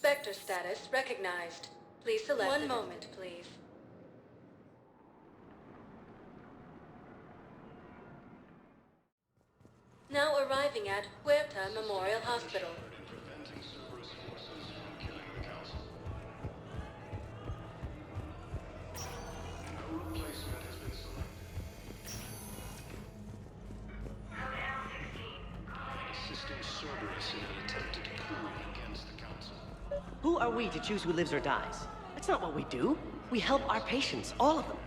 Spectre status recognized. Please select... One moment, please. Now arriving at Huerta Memorial Hospital. Who are we to choose who lives or dies? That's not what we do. We help our patients, all of them.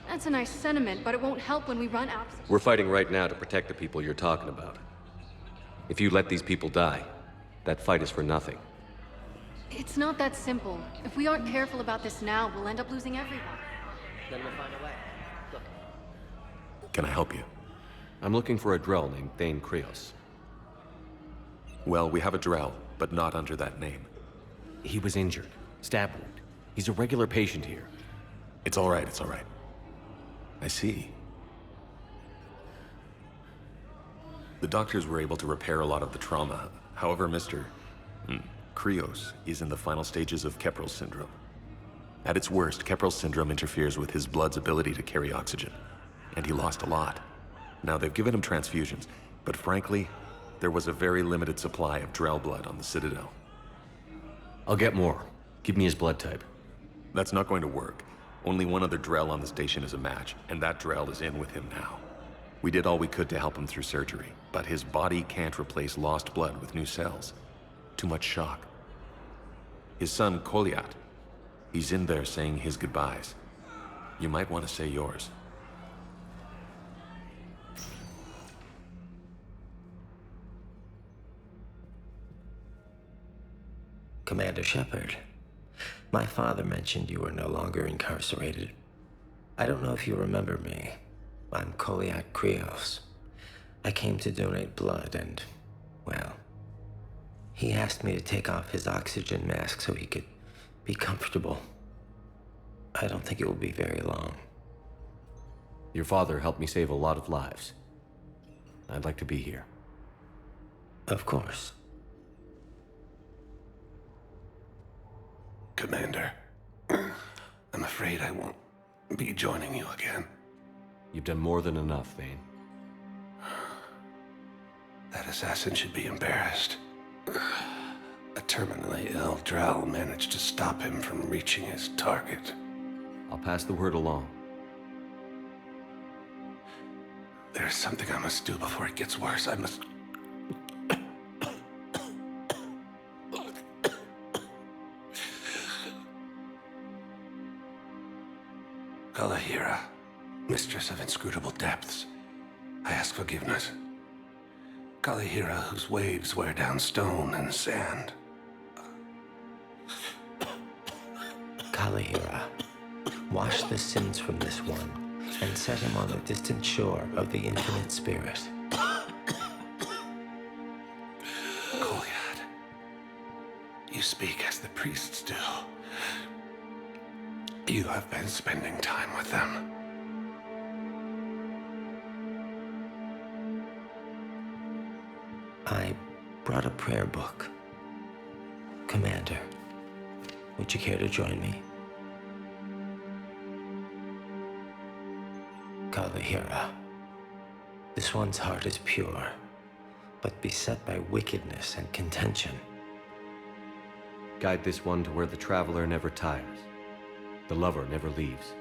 That's a nice sentiment, but it won't help when we run out. We're fighting right now to protect the people you're talking about. If you let these people die, that fight is for nothing. It's not that simple. If we aren't careful about this now, we'll end up losing everyone. Then we'll find a way. Look. Can I help you? I'm looking for a Drell named Thane Krios. Well, we have a Drell, but not under that name. He was injured. Stab wound. He's a regular patient here. It's all right, it's all right. I see. The doctors were able to repair a lot of the trauma. However, Mr. Krios is in the final stages of Keprel's syndrome. At its worst, Keprel's syndrome interferes with his blood's ability to carry oxygen, and he lost a lot. Now, they've given him transfusions, but frankly, there was a very limited supply of Drell blood on the Citadel. I'll get more. Give me his blood type. That's not going to work. Only one other Drell on the station is a match, and that Drell is in with him now. We did all we could to help him through surgery, but his body can't replace lost blood with new cells. Too much shock. His son, Kolyat, he's in there saying his goodbyes. You might want to say yours. Commander Shepard, my father mentioned you were no longer incarcerated. I don't know if you remember me. I'm Kolyat Krios. I came to donate blood and, well, he asked me to take off his oxygen mask so he could be comfortable. I don't think it will be very long. Your father helped me save a lot of lives. I'd like to be here. Of course. Commander, I'm afraid I won't be joining you again. You've done more than enough, Thane. That assassin should be embarrassed. A terminally ill Drell managed to stop him from reaching his target. I'll pass the word along. There's something I must do before it gets worse. I must... Kalahira, mistress of inscrutable depths, I ask forgiveness. Kalahira, whose waves wear down stone and sand. Kalahira, wash the sins from this one and set him on the distant shore of the infinite spirit. Kolyat, you speak as the priests do. You have been spending time with them. I brought a prayer book. Commander, would you care to join me? Kalahira, this one's heart is pure, but beset by wickedness and contention. Guide this one to where the traveler never tires. The lover never leaves.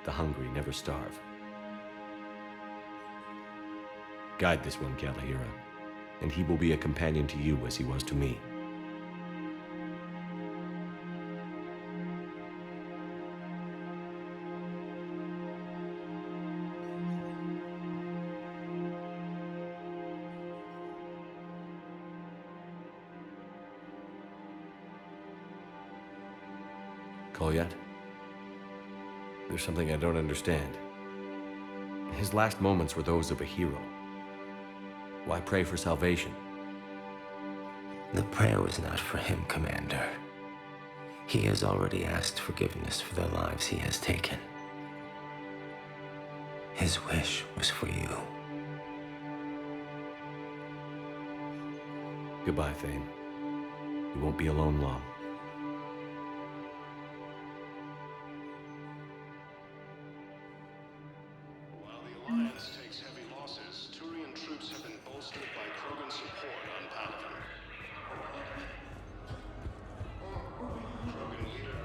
The hungry never starve. Guide this one, Kalahira, and he will be a companion to you as he was to me. Kolyat? There's something I don't understand. His last moments were those of a hero. Why pray for salvation? The prayer was not for him, Commander. He has already asked forgiveness for the lives he has taken. His wish was for you. Goodbye, Thane. You won't be alone long. While the Alliance takes heavy losses, Turian troops have been bolstered by Krogan support on Palaven. Krogan leader.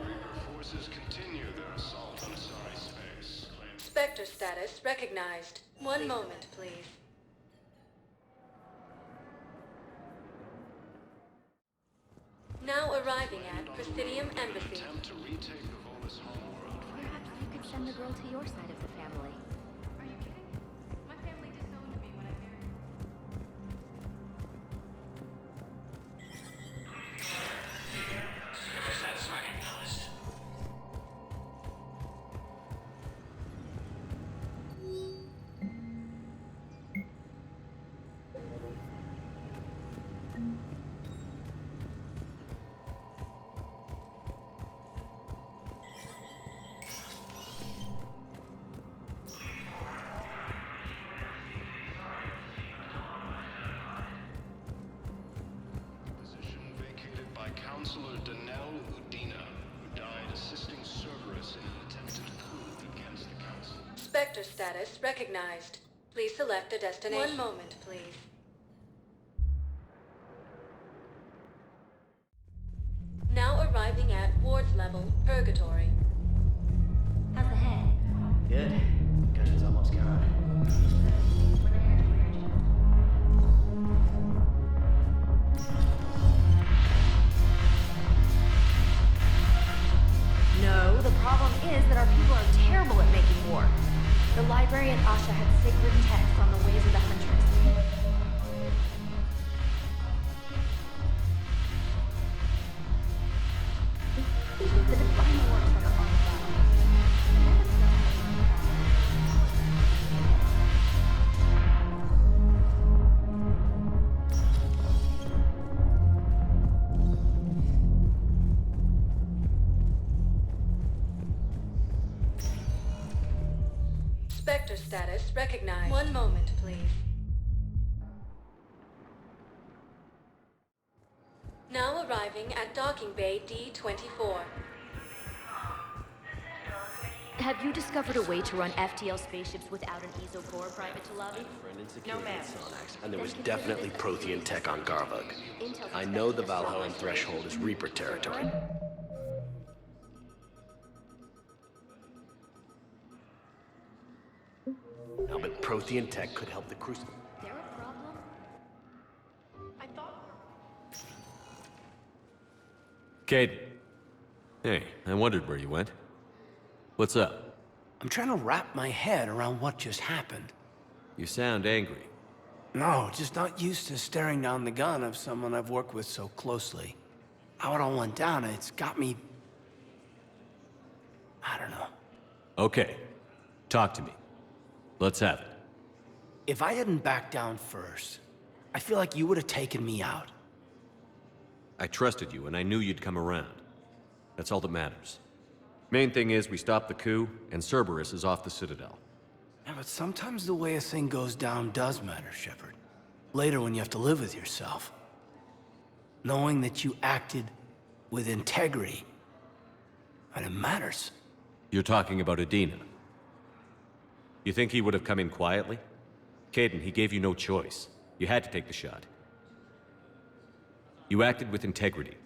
Reaper forces continue their assault on Asari space. Spectre status recognized. One moment, please. Now arriving at Presidium Embassy. Attempt to retake the Volus homeworld. Perhaps you could send the girl to your side of the family. Are you kidding? My family disowned me when I married. Position vacated by Counselor Danelle Udina, who died assisting Cerberus in an attempted coup against the Council. Spectre status recognized. Please select a destination. One moment, please. Now arriving at Ward's level, Purgatory. How's the head? Good. Concussion's almost gone. No, the problem is that our people are terrible at making war. The librarian Asha had sacred texts on the ways of the Huntress. The divine works that are on the ground. Spectre status recognized. One moment, please. Now arriving at Docking Bay D-24. Have you discovered a way to run FTL spaceships without an ESO core private to lobby? No, ma'am. And there was definitely Prothean tech on Garvug. I know the Valhellan threshold is Reaper territory. Now, but Prothean tech could help the Crucible. There a problem? Caden. Hey, I wondered where you went. What's up? I'm trying to wrap my head around what just happened. You sound angry. No, just not used to staring down the gun of someone I've worked with so closely. How it all went down, it's got me... I don't know. Okay. Talk to me. Let's have it. If I hadn't backed down first, I feel like you would have taken me out. I trusted you, and I knew you'd come around. That's all that matters. Main thing is, we stopped the coup, and Cerberus is off the Citadel. Yeah, but sometimes the way a thing goes down does matter, Shepard. Later when you have to live with yourself. Knowing that you acted with integrity, and it matters. You're talking about Adina. You think he would have come in quietly? Caden, he gave you no choice. You had to take the shot. You acted with integrity.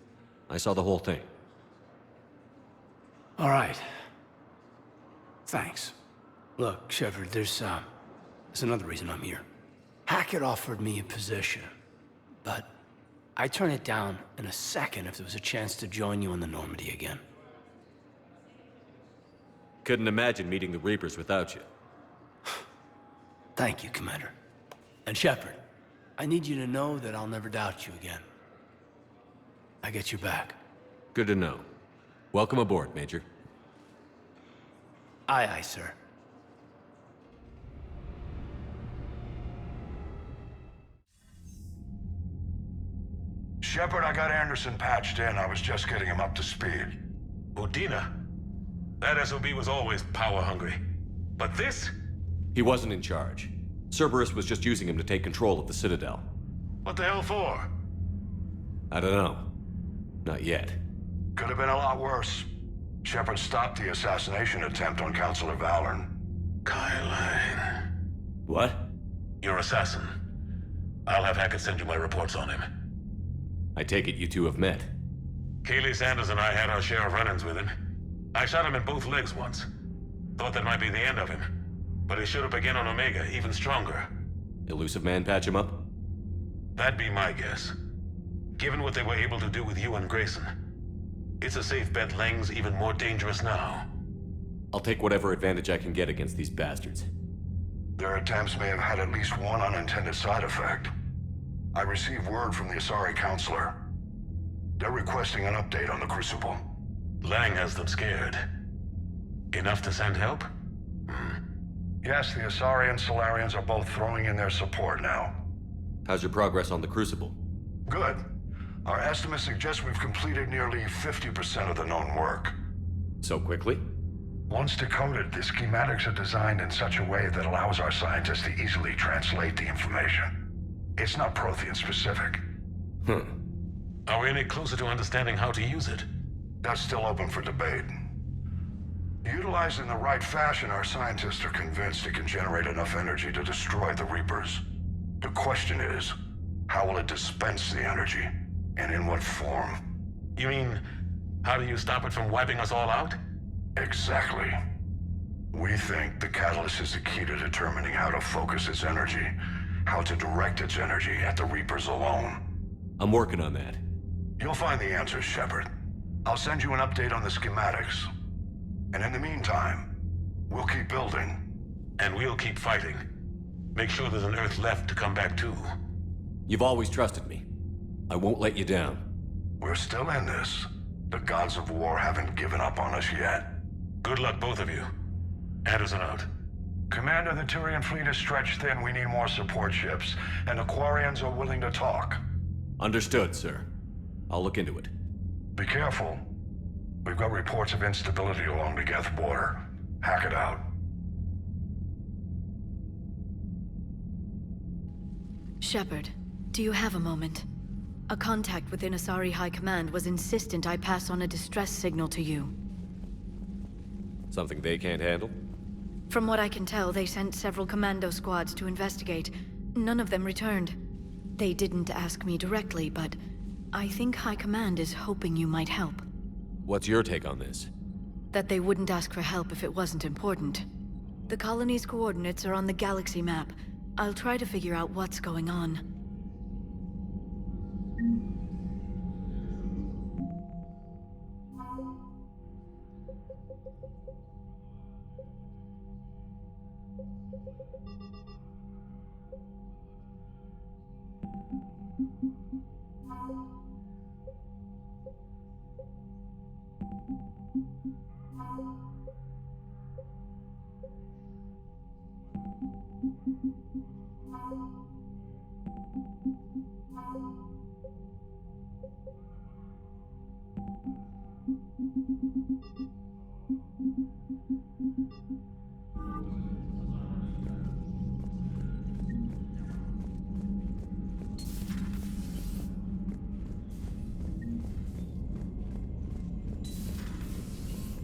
I saw the whole thing. All right. Thanks. Look, Shepard, there's another reason I'm here. Hackett offered me a position, but I'd turn it down in a second if there was a chance to join you in the Normandy again. Couldn't imagine meeting the Reapers without you. Thank you, Commander. And Shepard, I need you to know that I'll never doubt you again. I get your back. Good to know. Welcome aboard, Major. Aye, aye, sir. Shepard, I got Anderson patched in. I was just getting him up to speed. Udina? That SOB was always power-hungry. But this? He wasn't in charge. Cerberus was just using him to take control of the Citadel. What the hell for? I don't know. Not yet. Could have been a lot worse. Shepard stopped the assassination attempt on Counselor Valorn. Kylan. What? Your assassin. I'll have Hackett send you my reports on him. I take it you two have met. Kaylee Sanders and I had our share of run-ins with him. I shot him in both legs once. Thought that might be the end of him. But he showed up again on Omega, even stronger. Elusive Man patch him up? That'd be my guess. Given what they were able to do with you and Grayson, it's a safe bet Lang's even more dangerous now. I'll take whatever advantage I can get against these bastards. Their attempts may have had at least one unintended side effect. I received word from the Asari Counselor. They're requesting an update on the Crucible. Lang has them scared. Enough to send help? Yes, the Asari and Solarians are both throwing in their support now. How's your progress on the Crucible? Good. Our estimates suggest we've completed nearly 50% of the known work. So quickly? Once decoded, the schematics are designed in such a way that allows our scientists to easily translate the information. It's not Prothean specific. Are we any closer to understanding how to use it? That's still open for debate. Utilized in the right fashion, our scientists are convinced it can generate enough energy to destroy the Reapers. The question is, how will it dispense the energy? And in what form? You mean, how do you stop it from wiping us all out? Exactly. We think the catalyst is the key to determining how to focus its energy, how to direct its energy at the Reapers alone. I'm working on that. You'll find the answers, Shepard. I'll send you an update on the schematics. And in the meantime, we'll keep building. And we'll keep fighting. Make sure there's an Earth left to come back to. You've always trusted me. I won't let you down. We're still in this. The gods of war haven't given up on us yet. Good luck, both of you. Anderson out. Commander, the Turian fleet is stretched thin. We need more support ships. And the Quarians are willing to talk. Understood, sir. I'll look into it. Be careful. We've got reports of instability along the Geth border. Hack it out. Shepard, do you have a moment? A contact within Asari High Command was insistent I pass on a distress signal to you. Something they can't handle? From what I can tell, they sent several commando squads to investigate. None of them returned. They didn't ask me directly, but I think High Command is hoping you might help. What's your take on this? That they wouldn't ask for help if it wasn't important. The colony's coordinates are on the galaxy map. I'll try to figure out what's going on.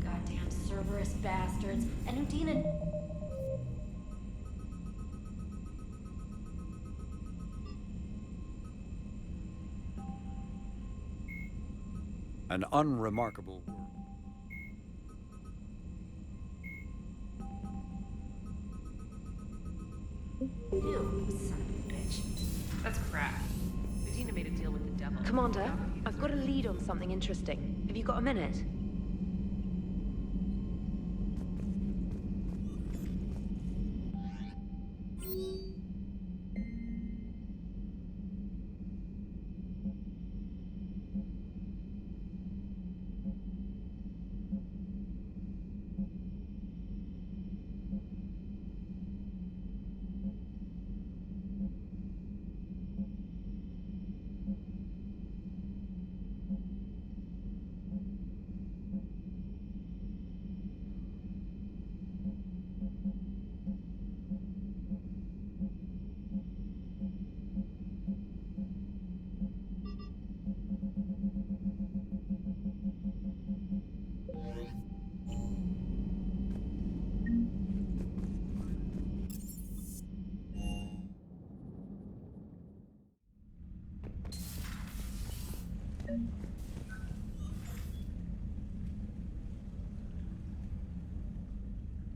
Goddamn Cerberus bastards. And Udina... An unremarkable work. Ew, son of a bitch. That's crap. Medina made a deal with the devil. Commander, I've got a lead on something interesting. Have you got a minute?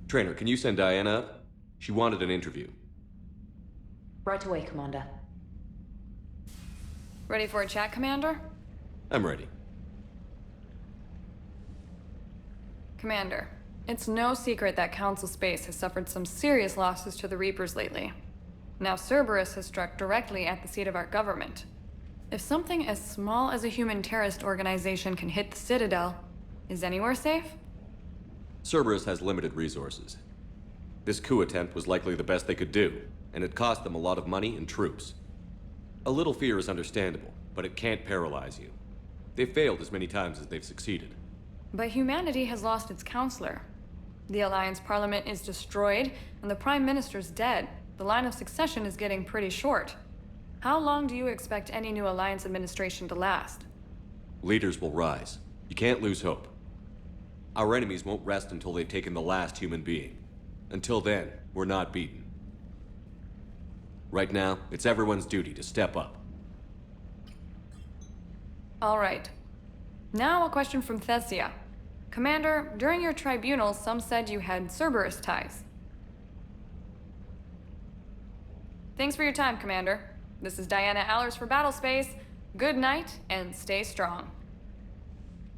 Trainer, can you send Diana up? She wanted an interview. Right away, Commander. Ready for a chat, Commander? I'm ready. Commander, it's no secret that Council Space has suffered some serious losses to the Reapers lately. Now Cerberus has struck directly at the seat of our government. If something as small as a human terrorist organization can hit the Citadel, is anywhere safe? Cerberus has limited resources. This coup attempt was likely the best they could do, and it cost them a lot of money and troops. A little fear is understandable, but it can't paralyze you. They've failed as many times as they've succeeded. But humanity has lost its counselor. The Alliance Parliament is destroyed, and the Prime Minister's dead. The line of succession is getting pretty short. How long do you expect any new Alliance administration to last? Leaders will rise. You can't lose hope. Our enemies won't rest until they've taken the last human being. Until then, we're not beaten. Right now, it's everyone's duty to step up. All right. Now a question from Thessia. Commander, during your tribunal, some said you had Cerberus ties. Thanks for your time, Commander. This is Diana Allers for Battlespace. Good night, and stay strong.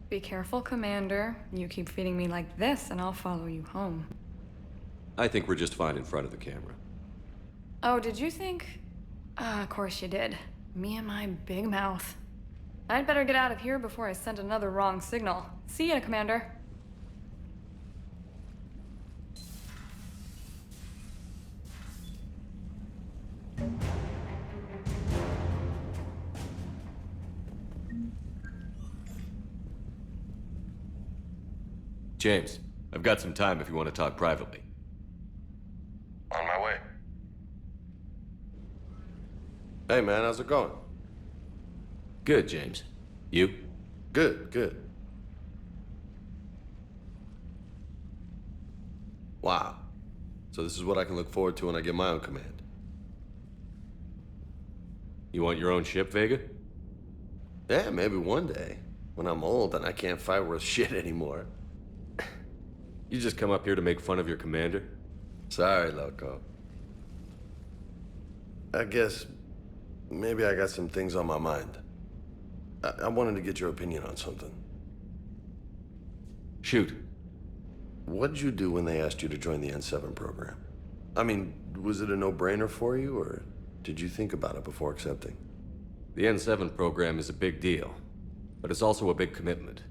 Be careful, Commander. You keep feeding me like this, and I'll follow you home. I think we're just fine in front of the camera. Oh, did you think? Of course you did. Me and my big mouth. I'd better get out of here before I send another wrong signal. See ya, Commander. James, I've got some time if you want to talk privately. On my way. Hey man, how's it going? Good, James. You? Good, good. Wow. So this is what I can look forward to when I get my own command. You want your own ship, Vega? Yeah, maybe one day. When I'm old and I can't fight worth shit anymore. You just come up here to make fun of your commander? Sorry, Loco. I guess maybe I got some things on my mind. I wanted to get your opinion on something. Shoot. What'd you do when they asked you to join the N7 program? I mean, was it a no-brainer for you, or did you think about it before accepting? The N7 program is a big deal, but it's also a big commitment.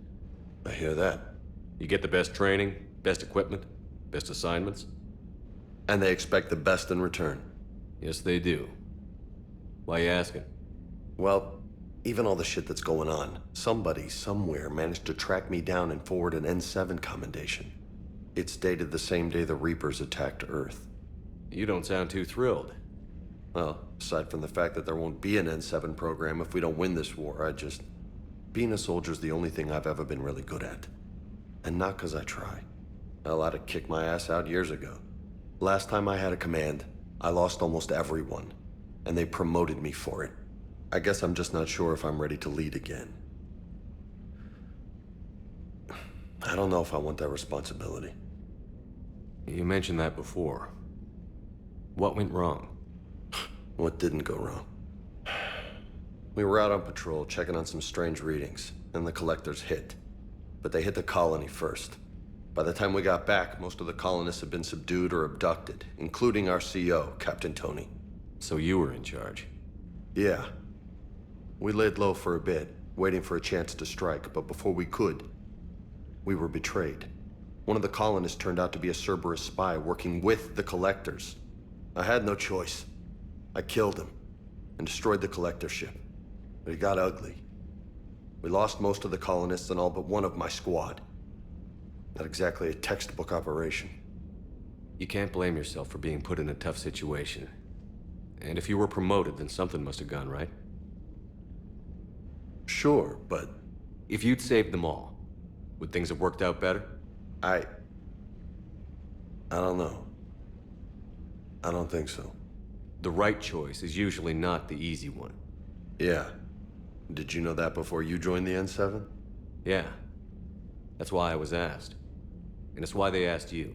I hear that. You get the best training, best equipment, best assignments. And they expect the best in return. Yes, they do. Why you asking? Well, even all the shit that's going on, somebody somewhere managed to track me down and forward an N7 commendation. It's dated the same day the Reapers attacked Earth. You don't sound too thrilled. Well, aside from the fact that there won't be an N7 program if we don't win this war, being a soldier's the only thing I've ever been really good at. And not because I try. Hell, I'd have kicked my ass out years ago. Last time I had a command, I lost almost everyone, and they promoted me for it. I guess I'm just not sure if I'm ready to lead again. I don't know if I want that responsibility. You mentioned that before. What went wrong? What didn't go wrong? We were out on patrol, checking on some strange readings, and the collectors hit. But they hit the colony first. By the time we got back, most of the colonists had been subdued or abducted, including our CO, Captain Tony. So you were in charge? Yeah. We laid low for a bit, waiting for a chance to strike, but before we could, we were betrayed. One of the colonists turned out to be a Cerberus spy working with the collectors. I had no choice. I killed him and destroyed the collector ship. But it got ugly. We lost most of the colonists and all but one of my squad. Not exactly a textbook operation. You can't blame yourself for being put in a tough situation. And if you were promoted, then something must have gone right. Sure, but... If you'd saved them all, would things have worked out better? I don't know. I don't think so. The right choice is usually not the easy one. Yeah. Did you know that before you joined the N7? Yeah. That's why I was asked. And it's why they asked you.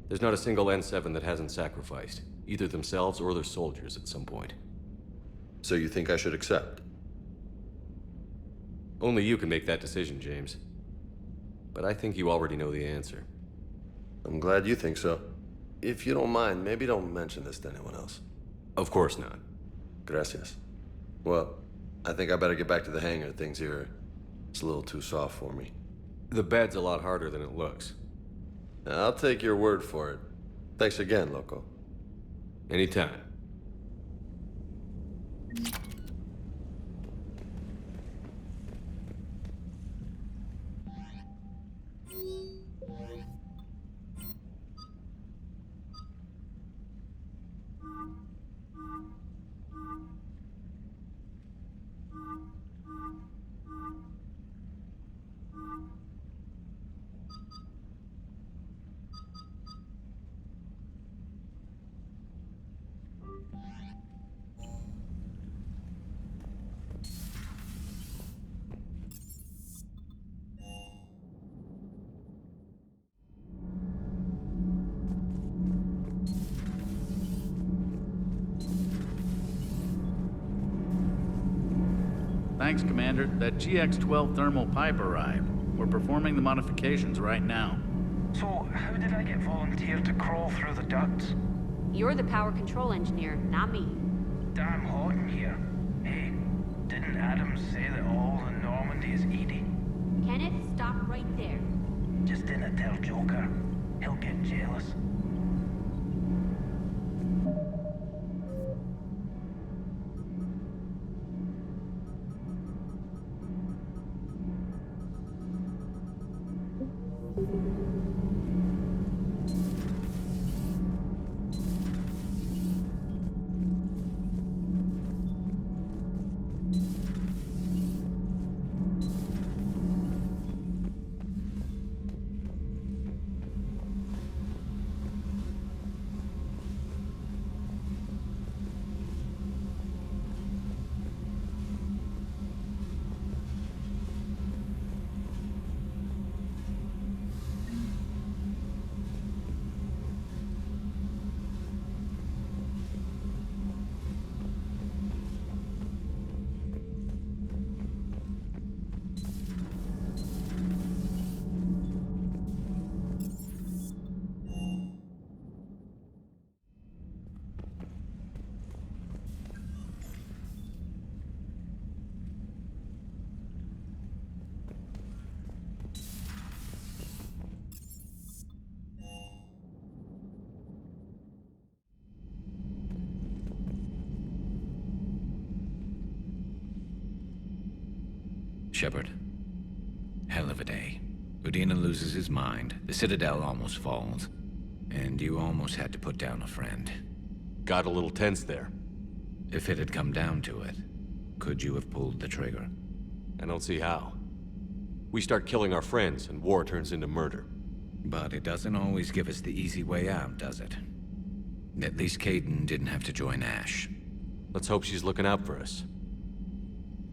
There's not a single N7 that hasn't sacrificed, either themselves or their soldiers at some point. So you think I should accept? Only you can make that decision, James. But I think you already know the answer. I'm glad you think so. If you don't mind, maybe don't mention this to anyone else. Of course not. Gracias. Well, I think I better get back to the hangar. Things here, it's a little too soft for me. The bed's a lot harder than it looks. I'll take your word for it. Thanks again, Loco. Anytime. Thanks, Commander. That GX-12 thermal pipe arrived. We're performing the modifications right now. So, how did I get volunteered to crawl through the ducts? You're the power control engineer, not me. Damn hot in here. Hey, didn't Adams say that all in Normandy is Edie? Kenneth, stop right there. Just didn't tell Joker. He'll get jealous. Shepard. Hell of a day. Udina loses his mind, the Citadel almost falls, and you almost had to put down a friend. Got a little tense there. If it had come down to it, could you have pulled the trigger? I don't see how. We start killing our friends, and war turns into murder. But it doesn't always give us the easy way out, does it? At least Kaidan didn't have to join Ash. Let's hope she's looking out for us.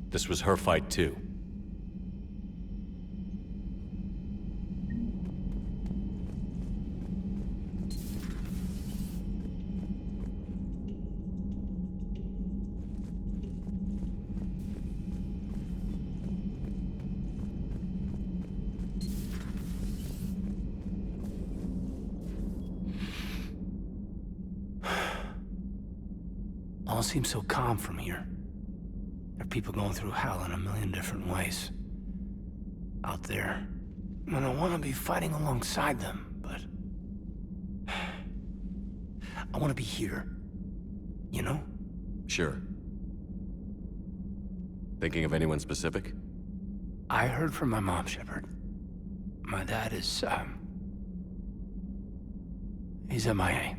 This was her fight, too. All seems so calm from here. There are people going through hell in a million different ways. Out there. And I want to be fighting alongside them, but... I want to be here. You know? Sure. Thinking of anyone specific? I heard from my mom, Shepard. My dad is, he's MIA.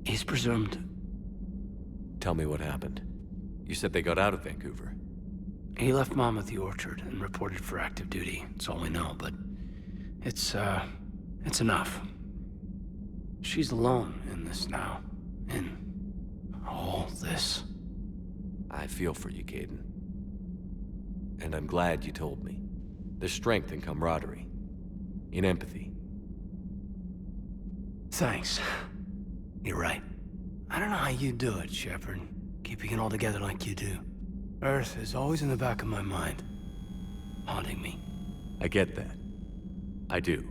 He's presumed. Tell me what happened. You said they got out of Vancouver. He left Mom at the orchard and reported for active duty. That's all we know, but it's enough. She's alone in this now. In all this. I feel for you, Kaidan. And I'm glad you told me. There's strength in camaraderie. in empathy. Thanks. You're right. I don't know how you do it, Shepard, keeping it all together like you do. Earth is always in the back of my mind, haunting me. I get that. I do.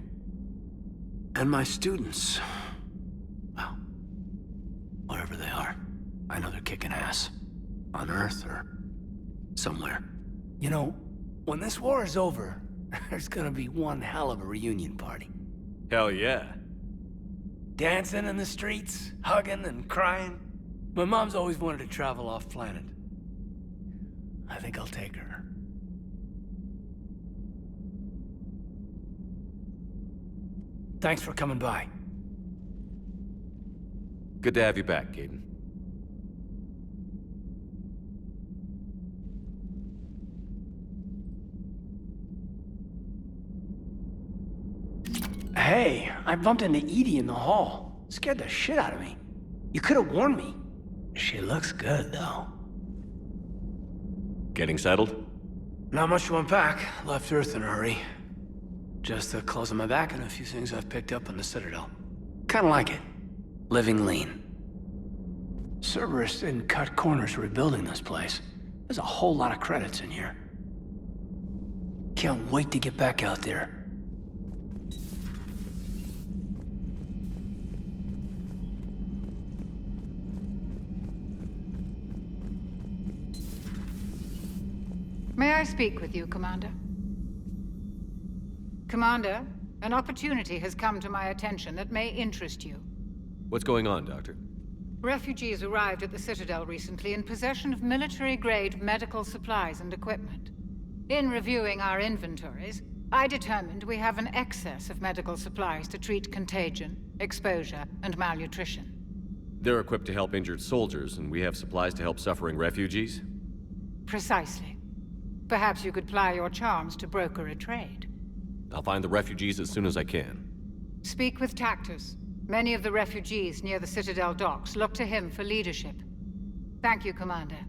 And my students, well, wherever they are, I know they're kicking ass. On Earth or somewhere. You know, when this war is over, there's gonna be one hell of a reunion party. Hell yeah. Dancing in the streets, hugging and crying. My mom's always wanted to travel off-planet. I think I'll take her. Thanks for coming by. Good to have you back, Caden. Hey, I bumped into Edie in the hall. Scared the shit out of me. You could have warned me. She looks good, though. Getting settled? Not much to unpack. Left Earth in a hurry. Just the clothes on my back and a few things I've picked up on the Citadel. Kinda like it. Living lean. Cerberus didn't cut corners rebuilding this place. There's a whole lot of credits in here. Can't wait to get back out there. May I speak with you, Commander? Commander, an opportunity has come to my attention that may interest you. What's going on, Doctor? Refugees arrived at the Citadel recently in possession of military-grade medical supplies and equipment. In reviewing our inventories, I determined we have an excess of medical supplies to treat contagion, exposure, and malnutrition. They're equipped to help injured soldiers, and we have supplies to help suffering refugees? Precisely. Perhaps you could ply your charms to broker a trade. I'll find the refugees as soon as I can. Speak with Tactus. Many of the refugees near the Citadel docks look to him for leadership. Thank you, Commander.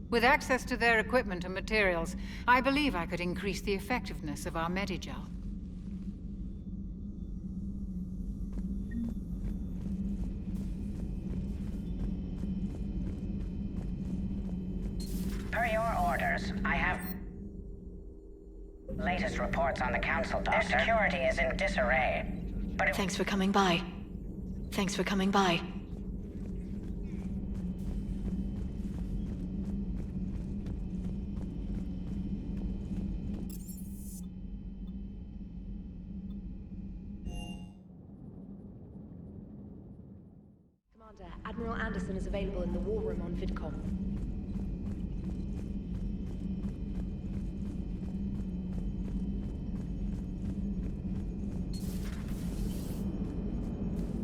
With access to their equipment and materials, I believe I could increase the effectiveness of our Medigel. Per your orders, I have latest reports on the Council, Doctor. Their security is in disarray, but it... Thanks for coming by. Thanks for coming by. Commander, Admiral Anderson is available in the war room on VidCom.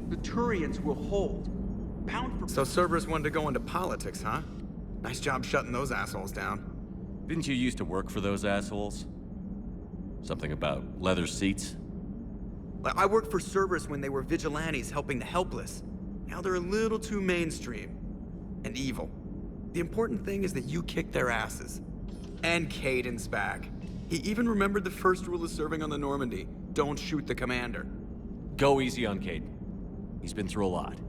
The Turians will hold. Bound for... So Cerberus wanted to go into politics, huh? Nice job shutting those assholes down. Didn't you used to work for those assholes? Something about leather seats? I worked for Cerberus when they were vigilantes helping the helpless. Now they're a little too mainstream. And evil. The important thing is that you kicked their asses. And Caden's back. He even remembered the first rule of serving on the Normandy. Don't shoot the commander. Go easy on Caden. He's been through a lot.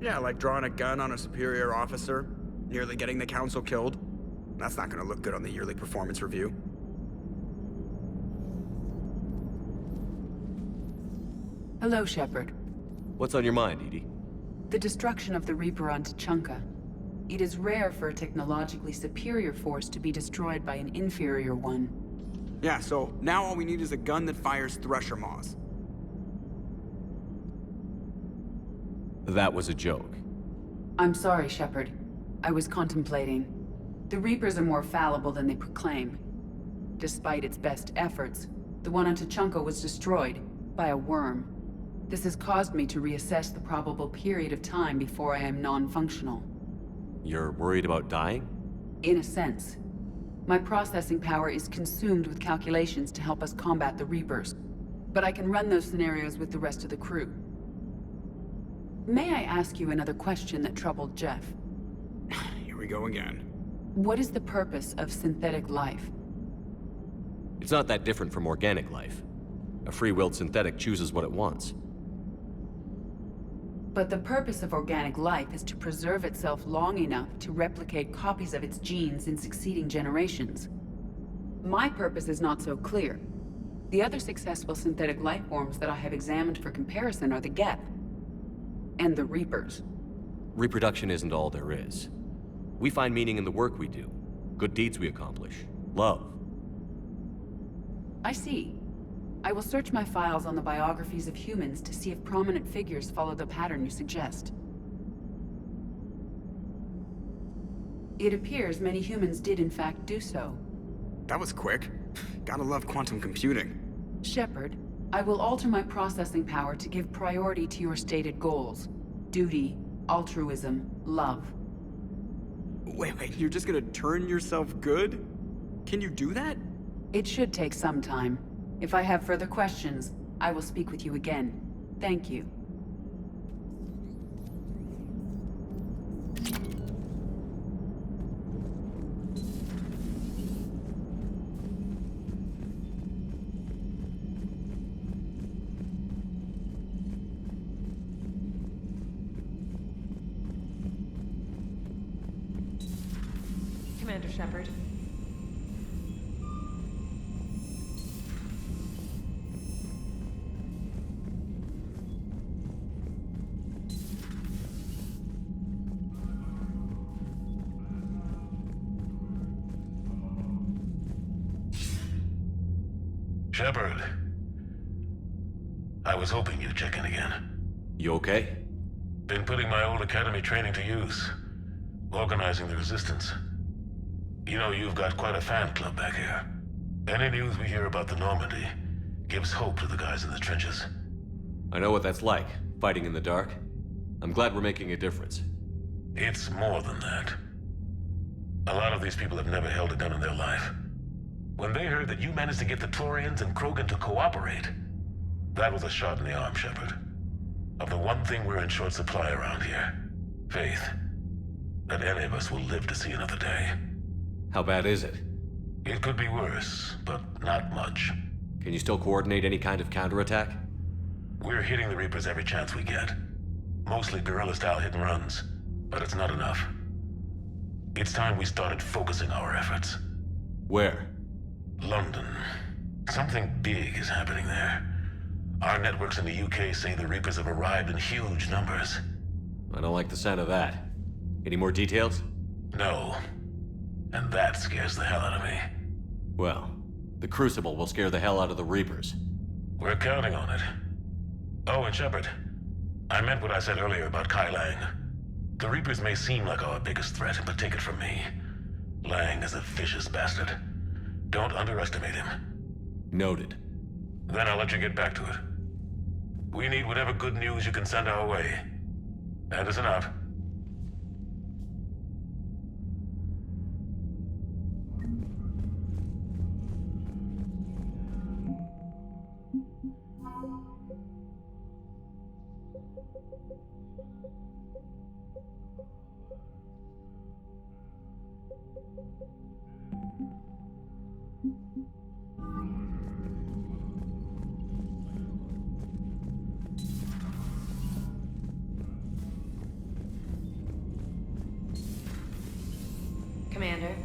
Yeah, like drawing a gun on a superior officer, nearly getting the council killed. That's not gonna look good on the yearly performance review. Hello, Shepard. What's on your mind, Edie? The destruction of the Reaper on Tuchanka. It is rare for a technologically superior force to be destroyed by an inferior one. Yeah, so now all we need is a gun that fires Thresher Maws. That was a joke. I'm sorry, Shepard. I was contemplating. The Reapers are more fallible than they proclaim. Despite its best efforts, the one on Tuchanka was destroyed by a worm. This has caused me to reassess the probable period of time before I am non-functional. You're worried about dying? In a sense. My processing power is consumed with calculations to help us combat the Reapers. But I can run those scenarios with the rest of the crew. May I ask you another question that troubled Jeff? Here we go again. What is the purpose of synthetic life? It's not that different from organic life. A free-willed synthetic chooses what it wants. But the purpose of organic life is to preserve itself long enough to replicate copies of its genes in succeeding generations. My purpose is not so clear. The other successful synthetic life forms that I have examined for comparison are the Geth and the Reapers. Reproduction isn't all there is. We find meaning in the work we do, good deeds we accomplish, love. I see. I will search my files on the biographies of humans to see if prominent figures follow the pattern you suggest. It appears many humans did in fact do so. That was quick. Gotta love quantum computing. Shepard, I will alter my processing power to give priority to your stated goals. Duty, altruism, love. Wait, you're just gonna turn yourself good? Can you do that? It should take some time. If I have further questions, I will speak with you again. Thank you. Commander Shepard. Shepard. I was hoping you'd check in again. You okay? Been putting my old academy training to use. Organizing the resistance. You know, you've got quite a fan club back here. Any news we hear about the Normandy gives hope to the guys in the trenches. I know what that's like, fighting in the dark. I'm glad we're making a difference. It's more than that. A lot of these people have never held a gun in their life. When they heard that you managed to get the Turians and Krogan to cooperate, that was a shot in the arm, Shepard. Of the one thing we're in short supply around here, faith. That any of us will live to see another day. How bad is it? It could be worse, but not much. Can you still coordinate any kind of counterattack? We're hitting the Reapers every chance we get. Mostly guerrilla-style hit-and-runs, but it's not enough. It's time we started focusing our efforts. Where? London. Something big is happening there. Our networks in the UK say the Reapers have arrived in huge numbers. I don't like the sound of that. Any more details? No. And that scares the hell out of me. Well, the Crucible will scare the hell out of the Reapers. We're counting on it. Oh, and Shepard, I meant what I said earlier about Kai Lang. The Reapers may seem like our biggest threat, but take it from me. Lang is a vicious bastard. Don't underestimate him. Noted. Then I'll let you get back to it. We need whatever good news you can send our way. Anderson out. Commander.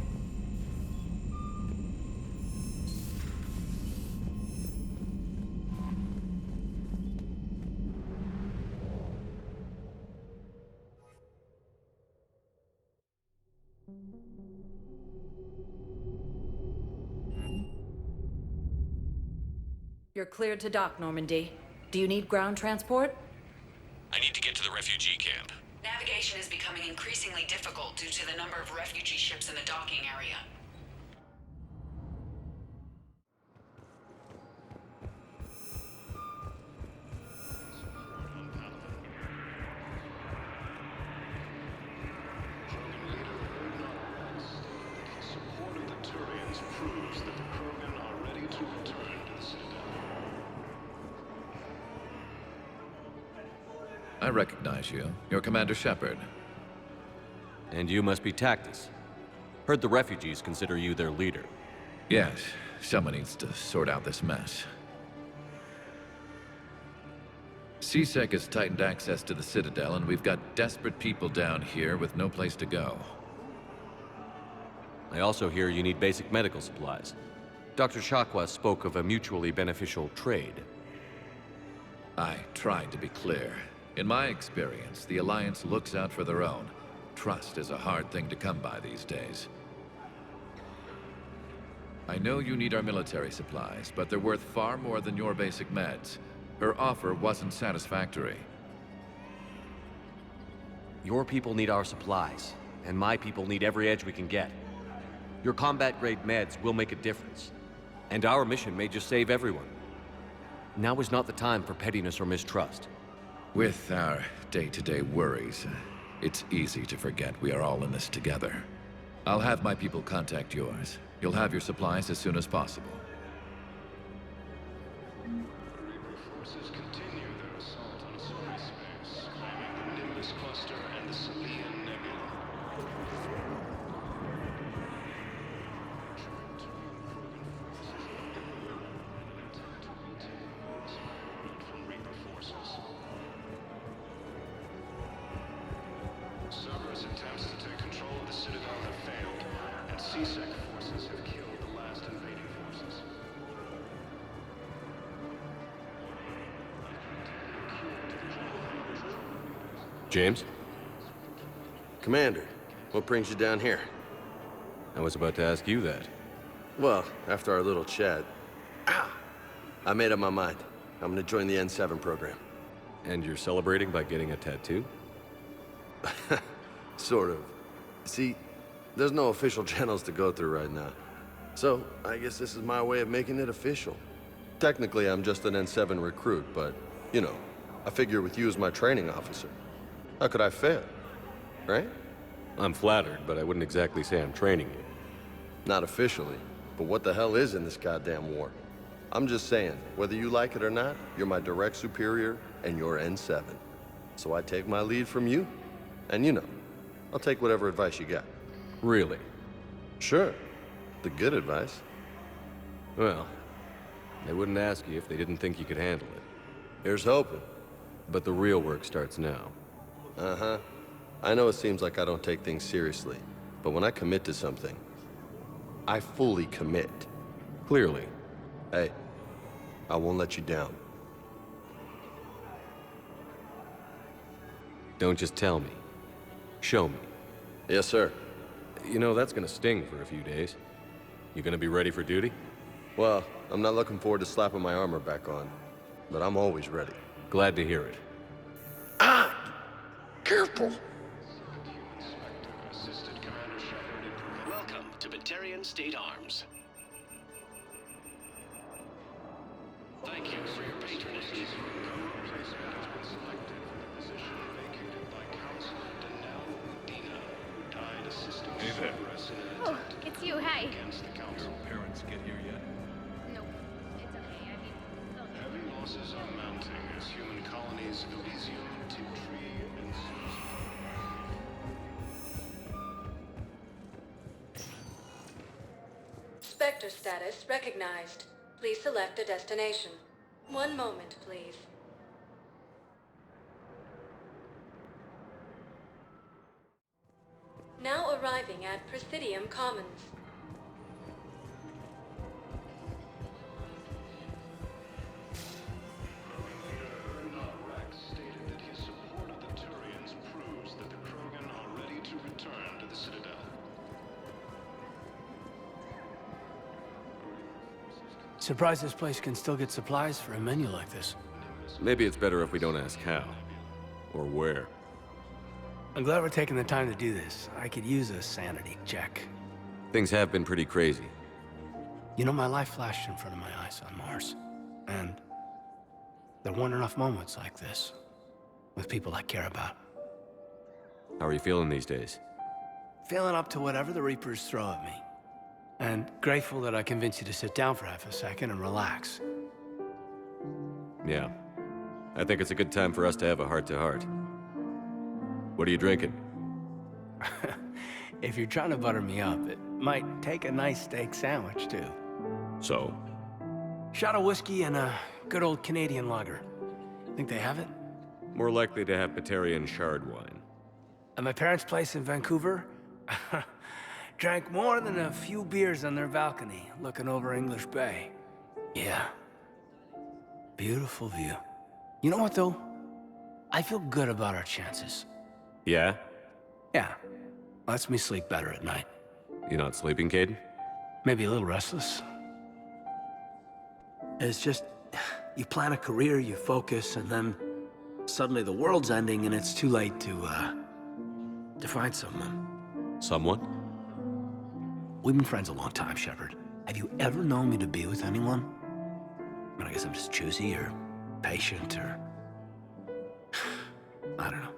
You're cleared to dock, Normandy. Do you need ground transport? I need to get to the refugee camp. Navigation is becoming increasingly difficult due to the number of refugee ships in the docking area. Support of the Turians proves that the Krogan are ready to return to the Citadel. I recognize you. You're Commander Shepard. And you must be Tactus. Heard the refugees consider you their leader. Yes, someone needs to sort out this mess. CSEC has tightened access to the Citadel, and we've got desperate people down here with no place to go. I also hear you need basic medical supplies. Dr. Chakwa spoke of a mutually beneficial trade. I tried to be clear. In my experience, the Alliance looks out for their own. Trust is a hard thing to come by these days. I know you need our military supplies, but they're worth far more than your basic meds. Her offer wasn't satisfactory. Your people need our supplies, and my people need every edge we can get. Your combat-grade meds will make a difference, and our mission may just save everyone. Now is not the time for pettiness or mistrust. With our day-to-day worries, it's easy to forget we are all in this together. I'll have my people contact yours. You'll have your supplies as soon as possible. Forces continue their assault on Suri space, claiming the Nimbus cluster and the Salian Nebula. From Reaper forces. Cerberus attempts to take control of the Citadel have failed, and CSEC forces have killed the last invading forces. James? Commander, what brings you down here? I was about to ask you that. Well, after our little chat, I made up my mind. I'm gonna join the N7 program. And you're celebrating by getting a tattoo? Sort of. See, there's no official channels to go through right now. So, I guess this is my way of making it official. Technically, I'm just an N7 recruit, but, you know, I figure with you as my training officer, how could I fail? Right? I'm flattered, but I wouldn't exactly say I'm training you. Not officially, but what the hell is in this goddamn war? I'm just saying, whether you like it or not, you're my direct superior, and you're N7. So I take my lead from you, and you know, I'll take whatever advice you got. Really? Sure. The good advice. Well, they wouldn't ask you if they didn't think you could handle it. Here's hoping. But the real work starts now. Uh-huh. I know it seems like I don't take things seriously, but when I commit to something, I fully commit. Clearly. Hey, I won't let you down. Don't just tell me. Show me. Yes, sir. You know, that's gonna sting for a few days. You gonna be ready for duty? Well, I'm not looking forward to slapping my armor back on, but I'm always ready. Glad to hear it. Careful! Welcome to Batarian State Arms. Thank you for your patronage. Replacement has been selected for the position vacated by Counselor Danelle Udina, who died assisting Cerberus in an attempt to It's you, hey. against the Council. Your parents get here yet? Nope. It's okay. I mean, Heavy losses are mounting as human colonies Elysium, Tiptree, and Susan. Spectre status recognized. Please select a destination. One moment, please. Now arriving at Presidium Commons. Rex stated that his support of the Turians proves that the Krogan are ready to return to the Citadel. Surprised this place can still get supplies for a menu like this. Maybe it's better if we don't ask how. Or where. I'm glad we're taking the time to do this. I could use a sanity check. Things have been pretty crazy. You know, my life flashed in front of my eyes on Mars. And there weren't enough moments like this with people I care about. How are you feeling these days? Feeling up to whatever the Reapers throw at me. And grateful that I convinced you to sit down for half a second and relax. Yeah. I think it's a good time for us to have a heart-to-heart. What are you drinking? If you're trying to butter me up, it might take a nice steak sandwich, too. So? Shot of whiskey and a good old Canadian lager. Think they have it? More likely to have Batarian shard wine. At my parents' place in Vancouver, drank more than a few beers on their balcony, looking over English Bay. Yeah. Beautiful view. You know what, though? I feel good about our chances. Yeah? Yeah. Lets me sleep better at night. You not sleeping, Caden? Maybe a little restless. It's just, you plan a career, you focus, and then suddenly the world's ending and it's too late to find someone. Someone? We've been friends a long time, Shepard. Have you ever known me to be with anyone? I mean, I guess I'm just choosy or patient or... I don't know.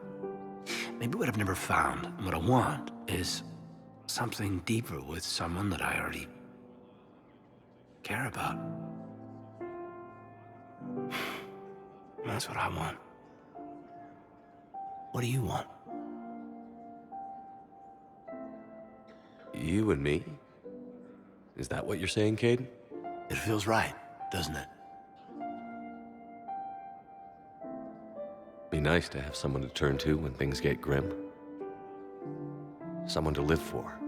Maybe what I've never found and what I want is something deeper with someone that I already care about. That's what I want. What do you want? You and me? Is that what you're saying, Caden? It feels right, doesn't it? Be nice to have someone to turn to when things get grim. Someone to live for.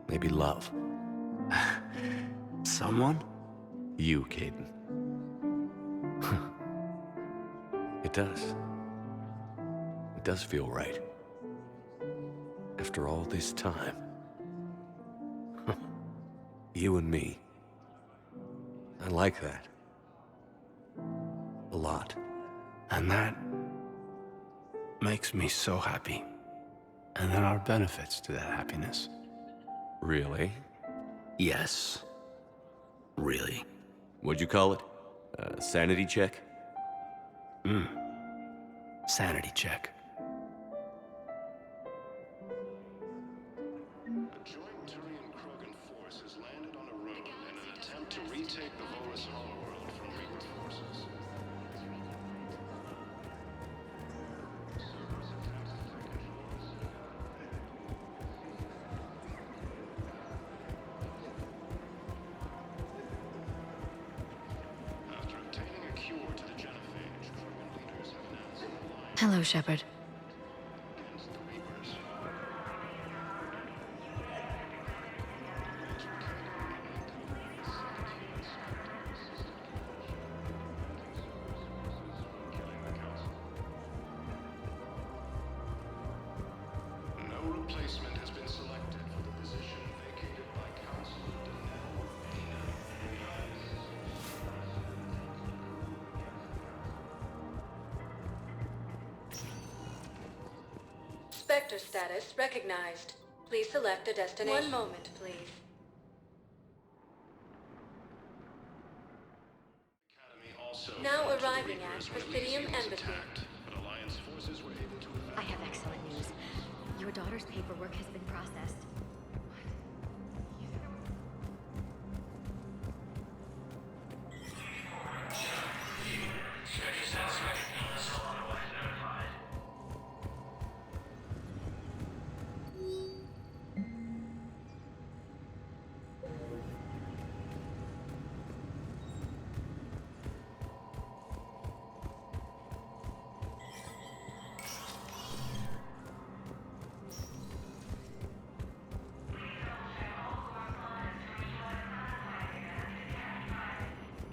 Maybe love. Someone? You, Caden. It does. It does feel right. After all this time. You and me. I like that. A lot. And that makes me so happy. And there are benefits to that happiness. Really? Yes. Really. What'd you call it? Sanity check? Sanity check. A joint Turian-Krogan force has landed on a road in an attempt to retake the Volus homeworld from Reaper forces. After obtaining a cure to the genophage, Krogan leaders have announced an alliance Hello, Shepard. against the Reapers. No replacement has been selected for the position vacated by Councilor Denell Udina. Spectre status recognized. Please select a destination. One moment, please. Academy also Now fought to arriving the at Reapers when Presidium Elysium was Embassy. attacked, but Alliance forces were able to I have excellent news. Your daughter's paperwork has been processed.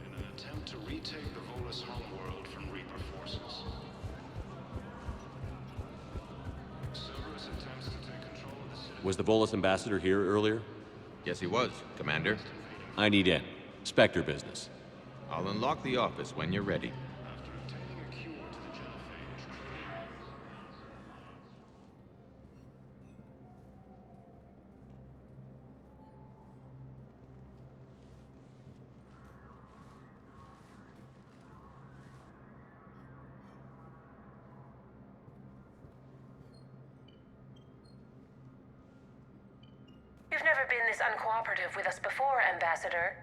in an attempt to retake the Volus homeworld from Reaper forces. Cerberus attempts to take control of the city. Was the Volus ambassador here earlier? Yes, he was, Commander. I need in. Spectre business. I'll unlock the office when you're ready. After obtaining a cure to the genophage, You've never been this uncooperative with us before, Ambassador.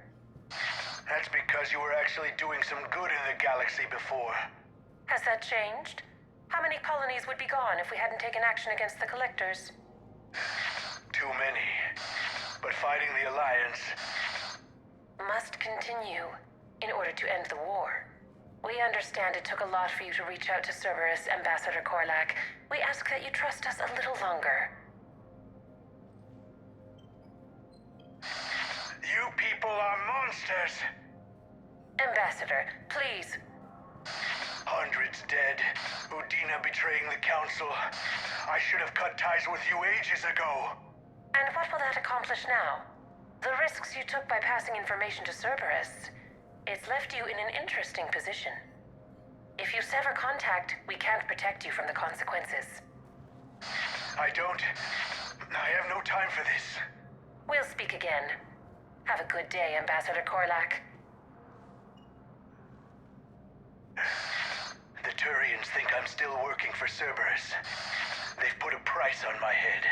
That's because you were actually doing some good in the galaxy before. Has that changed? How many colonies would be gone if we hadn't taken action against the Collectors? Too many. But fighting the Alliance... Must continue in order to end the war. We understand it took a lot for you to reach out to Cerberus, Ambassador Korlak. We ask that you trust us a little longer. You people are monsters! Ambassador, please. Hundreds dead. Udina betraying the Council. I should have cut ties with you ages ago. And what will that accomplish now? The risks you took by passing information to Cerberus. It's left you in an interesting position. If you sever contact, we can't protect you from the consequences. I have no time for this. We'll speak again. Have a good day, Ambassador Korlak. The Turians think I'm still working for Cerberus. They've put a price on my head.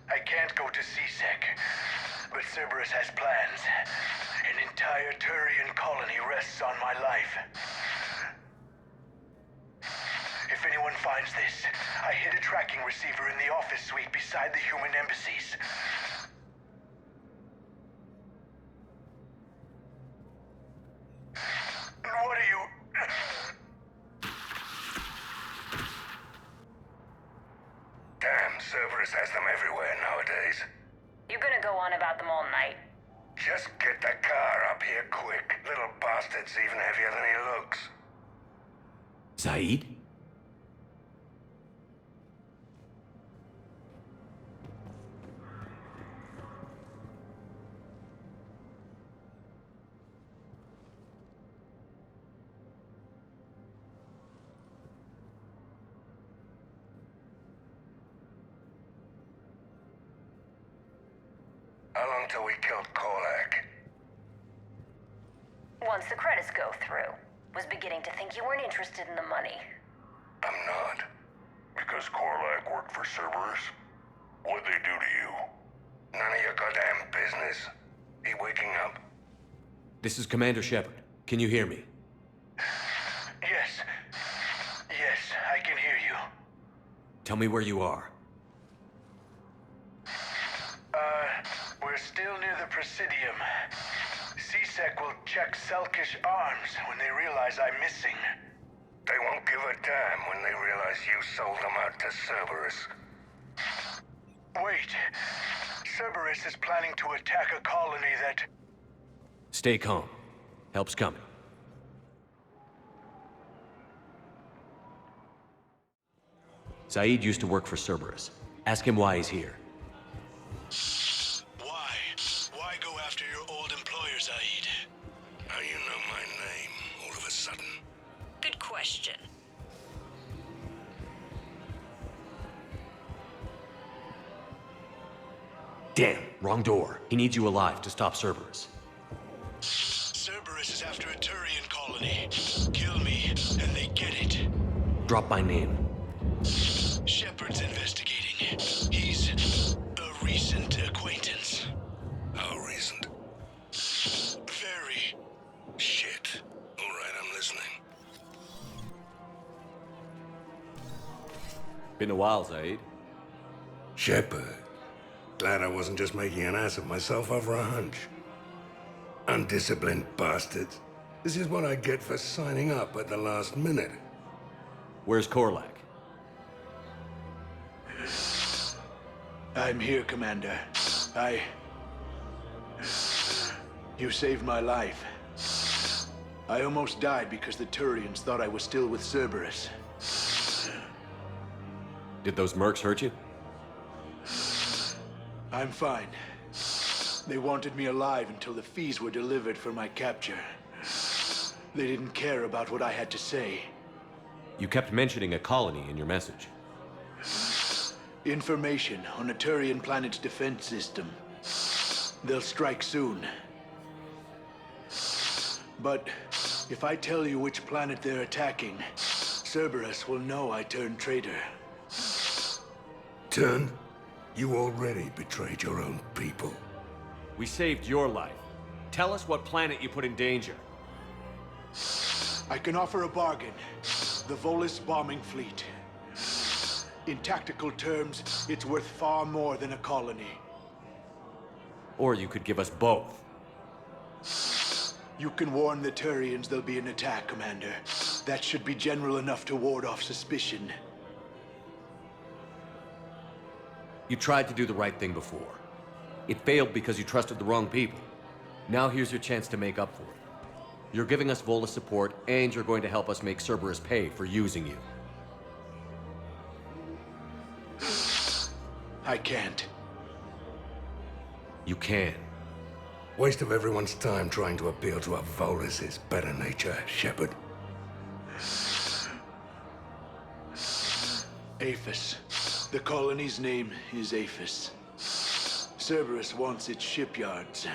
I can't go to CSEC, but Cerberus has plans. An entire Turian colony rests on my life. If anyone finds this, I hid a tracking receiver in the office suite beside the human embassies. What are you... Damn, Cerberus has them everywhere nowadays. You gonna go on about them all night? Just get the car up here quick. Little bastard's even heavier than he looks. Saeed? How long till we killed Korlak? Once the credits go through. Was beginning to think you weren't interested in the money. I'm not. Because Korlak worked for Cerberus? What'd they do to you? None of your goddamn business. He waking up? This is Commander Shepard. Can you hear me? Yes. Yes, I can hear you. Tell me where you are. We're still near the Presidium. CSEC will check Selkish arms when they realize I'm missing. They won't give a damn when they realize you sold them out to Cerberus. Wait. Cerberus is planning to attack a colony that... Stay calm. Help's coming. Saeed used to work for Cerberus. Ask him why he's here. Why go after your old employer, Saeed? How you know my name all of a sudden? Good question. Damn, wrong door. He needs you alive to stop Cerberus. Cerberus is after a Turian colony. Kill me, and they get it. Drop my name. Shepard's investigating. He's a recent acquaintance. How recent? Very. Shit. All right, I'm listening. Been a while, Saeed. Shepard. Glad I wasn't just making an ass of myself over a hunch. Undisciplined bastards. This is what I get for signing up at the last minute. Where's Korlak? I'm here, Commander. You saved my life. I almost died because the Turians thought I was still with Cerberus. Did those mercs hurt you? I'm fine. They wanted me alive until the fees were delivered for my capture. They didn't care about what I had to say. You kept mentioning a colony in your message. Information on a Turian planet's defense system. They'll strike soon. But if I tell you which planet they're attacking, Cerberus will know I turned traitor. Turned? You already betrayed your own people. We saved your life. Tell us what planet you put in danger. I can offer a bargain. The Volus bombing fleet. In tactical terms, it's worth far more than a colony. Or you could give us both. You can warn the Turians there'll be an attack, Commander. That should be general enough to ward off suspicion. You tried to do the right thing before. It failed because you trusted the wrong people. Now here's your chance to make up for it. You're giving us Volus support, and you're going to help us make Cerberus pay for using you. I can't. You can. Waste of everyone's time trying to appeal to a Volus' better nature, Shepard. Aphis. The colony's name is Aphis. Cerberus wants its shipyards.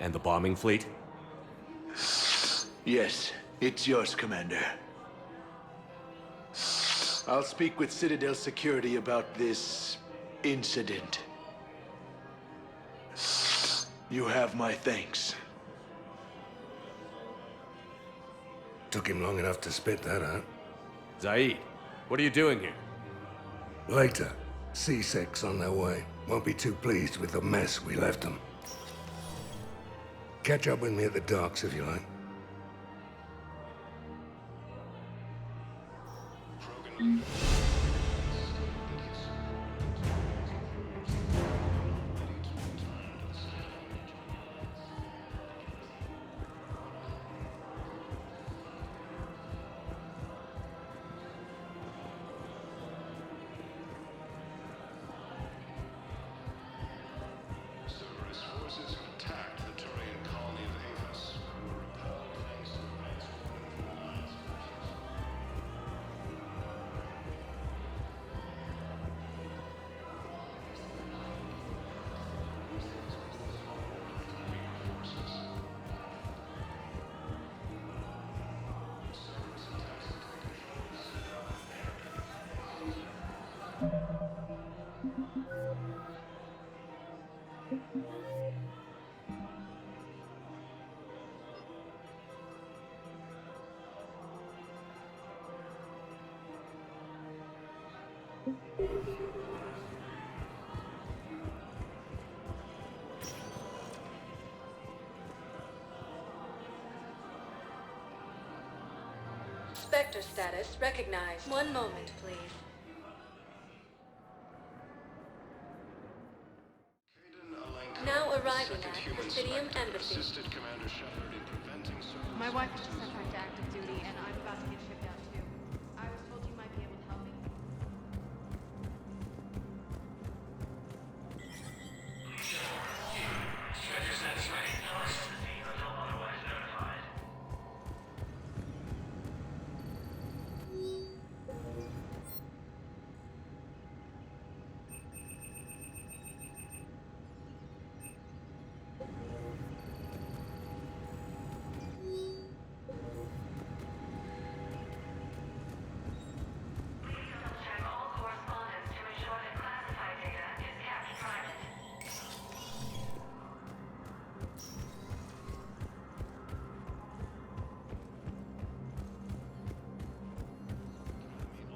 And the bombing fleet? Yes, it's yours, Commander. I'll speak with Citadel security about this incident. You have my thanks. Took him long enough to spit that out. Zaid, what are you doing here? Later. C6 on their way. Won't be too pleased with the mess we left them. Catch up with me at the docks if you like. Cerberus forces have attacked the Turian colony of Aphis, who were repelled thanks to advanced weapons from Alliance forces. Spectre status recognized. One moment, please. Now arriving at Presidium Embassy. Assisted Commander Shepard in preventing Cerberus. My wife was just sent back to active duty, and I'm about to get shipped out too. I was told you might be able to help me.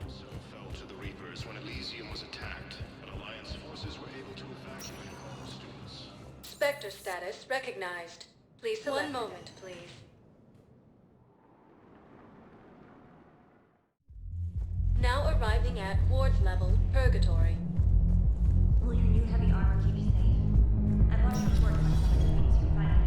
Also fell to the Reapers when Elysium was attacked, but Alliance forces were able to evacuate all students. Spectre status recognized. Please select. One moment, please. Now arriving at Ward's level, Purgatory. Will your new heavy armor keep you safe? I've watched reports on some of the things you find.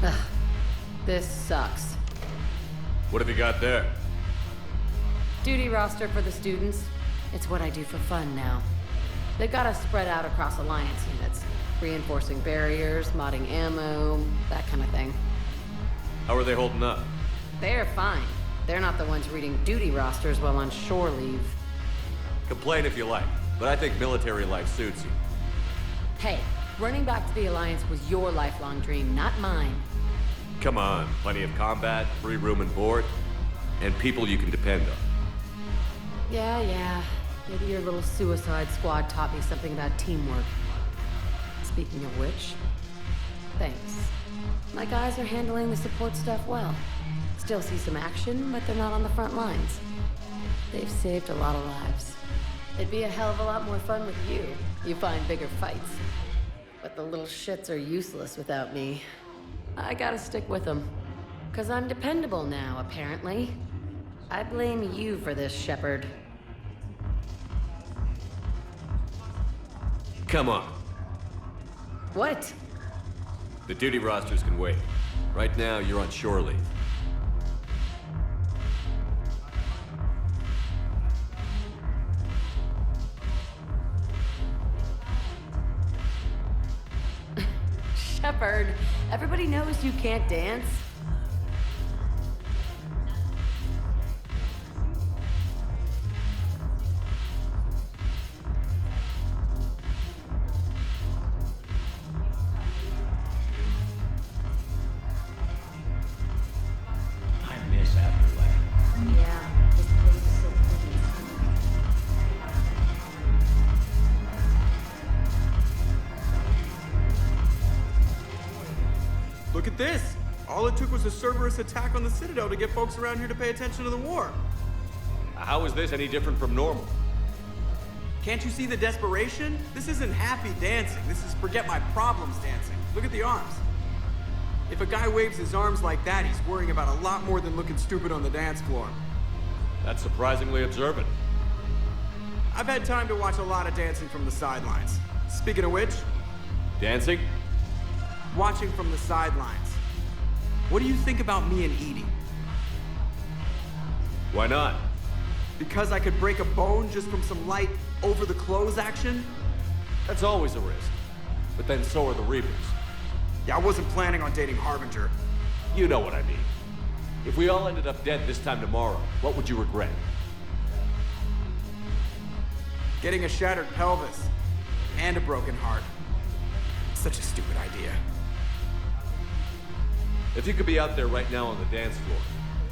Ugh. This sucks. What have you got there? Duty roster for the students. It's what I do for fun now. They've got us spread out across Alliance units. Reinforcing barriers, modding ammo, that kind of thing. How are they holding up? They're fine. They're not the ones reading duty rosters while on shore leave. Complain if you like, but I think military life suits you. Hey, running back to the Alliance was your lifelong dream, not mine. Come on, plenty of combat, free room and board, and people you can depend on. Yeah. Maybe your little suicide squad taught me something about teamwork. Speaking of which, thanks. My guys are handling the support stuff well. Still see some action, but they're not on the front lines. They've saved a lot of lives. It'd be a hell of a lot more fun with you. You find bigger fights. But the little shits are useless without me. I gotta stick with them. 'Cause I'm dependable now, apparently. I blame you for this, Shepard. Come on. What? The duty rosters can wait. Right now, you're on shore leave. Shepard, everybody knows you can't dance. I miss Afterlife. Yeah, this place is so pretty. Look at this! All it took was a Cerberus attack on the Citadel to get folks around here to pay attention to the war. How is this any different from normal? Can't you see the desperation? This isn't happy dancing. This is forget my problems dancing. Look at the arms. If a guy waves his arms like that, he's worrying about a lot more than looking stupid on the dance floor. That's surprisingly observant. I've had time to watch a lot of dancing from the sidelines. Speaking of which... Dancing? Watching from the sidelines. What do you think about me and Edie? Why not? Because I could break a bone just from some light over-the-clothes action? That's always a risk. But then so are the Reapers. Yeah, I wasn't planning on dating Harbinger. You know what I mean. If we all ended up dead this time tomorrow, what would you regret? Getting a shattered pelvis. And a broken heart. Such a stupid idea. If you could be out there right now on the dance floor,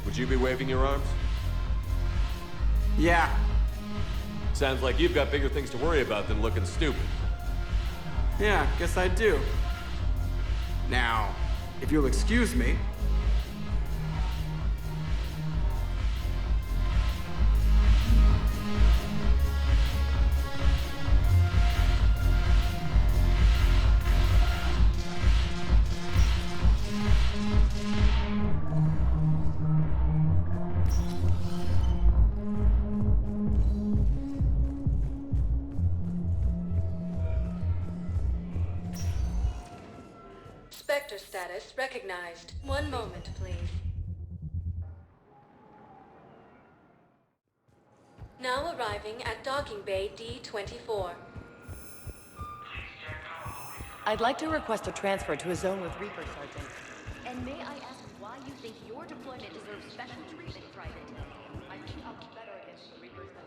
would you be waving your arms? Yeah. Sounds like you've got bigger things to worry about than looking stupid. Yeah, guess I do. Now, if you'll excuse me... Spectre status recognized. One moment, please. Now arriving at docking bay D-24. I'd like to request a transfer to a zone with Reaper, Sergeant. And may I ask why you think your deployment deserves special treatment, Private? I think I'll be better against the Reapers than